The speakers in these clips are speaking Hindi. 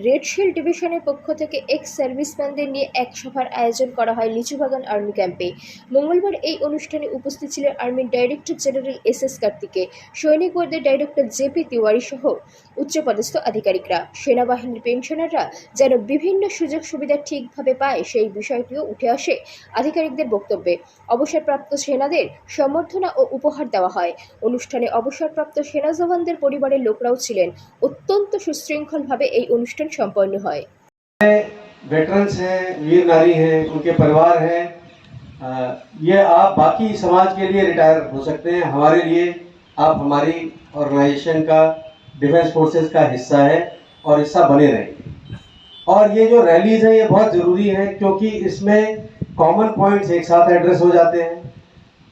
রেড শিল্ড ডিভিশনের পক্ষ থেকে এক্স সার্ভিসম্যানদের নিয়ে এক সভার আয়োজন করা হয় লিচুবাগান আর্মি ক্যাম্পে। মঙ্গলবার এই অনুষ্ঠানে উপস্থিত ছিলেন আর্মির ডাইরেক্টর জেনারেল এস কার্তিকে, সৈনিক বোর্ডের ডাইরেক্টর জেপি তিওয়ারি সহ উচ্চপদস্থ আধিকারিকরা। সেনাবাহিনীর পেনশনাররা যেন বিভিন্ন সুযোগ সুবিধা ঠিকভাবে পায় সেই বিষয়টিও উঠে আসে আধিকারিকদের বক্তব্যে। অবসরপ্রাপ্ত সেনাদের সম্বর্ধনা ও উপহার দেওয়া হয়। অনুষ্ঠানে অবসরপ্রাপ্ত সেনা জওয়ানদের পরিবারের লোকরাও ছিলেন। অত্যন্ত সুশৃঙ্খলভাবে এই অনুষ্ঠান সম্পন্ন হয়। वेटरन्स हैं, वीर नारी हैं, उनके परिवार हैं, ये आप बाकी समाज के लिए रिटायर हो सकते हैं, हमारे लिए आप हमारी ऑर्गेनाइजेशन का, डिफेंस फोर्सेस का हिस्सा है और हिस्सा बने रहेंगे। और ये जो रैलीज हैं ये बहुत ज़रूरी हैं क्योंकि इसमें कॉमन पॉइंट्स एक साथ एड्रेस हो जाते हैं।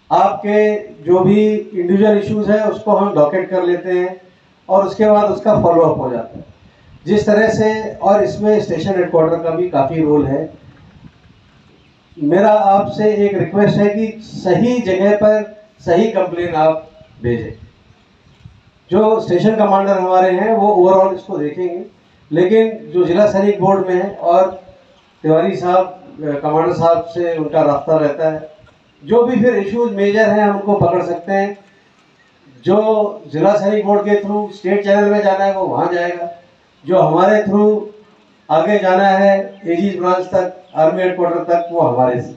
आपके जो भी इंडिविजुअल इश्यूज हैं उसको हम डॉकेट कर लेते हैं और उसके बाद उसका फॉलोअप हो जाता है। जिस तरह से, और इसमें स्टेशन हेडक्वार्टर का भी काफ़ी रोल है। मेरा आपसे एक रिक्वेस्ट है कि सही जगह पर सही कंप्लेन आप भेजें। जो स्टेशन कमांडर हमारे हैं वो ओवरऑल इसको देखेंगे, लेकिन जो जिला सैनिक बोर्ड में है और तिवारी साहब कमांडर साहब से उनका रास्ता रहता है। जो भी फिर इश्यूज मेजर हैं हम उनको पकड़ सकते हैं। जो जिला सैनिक बोर्ड के थ्रू स्टेट चैनल में जाना है वो वहाँ जाएगा, जो हमारे थ्रू आगे जाना है एजी ब्रांच तक, आर्मी हेडक्वार्टर तक, वो हमारे से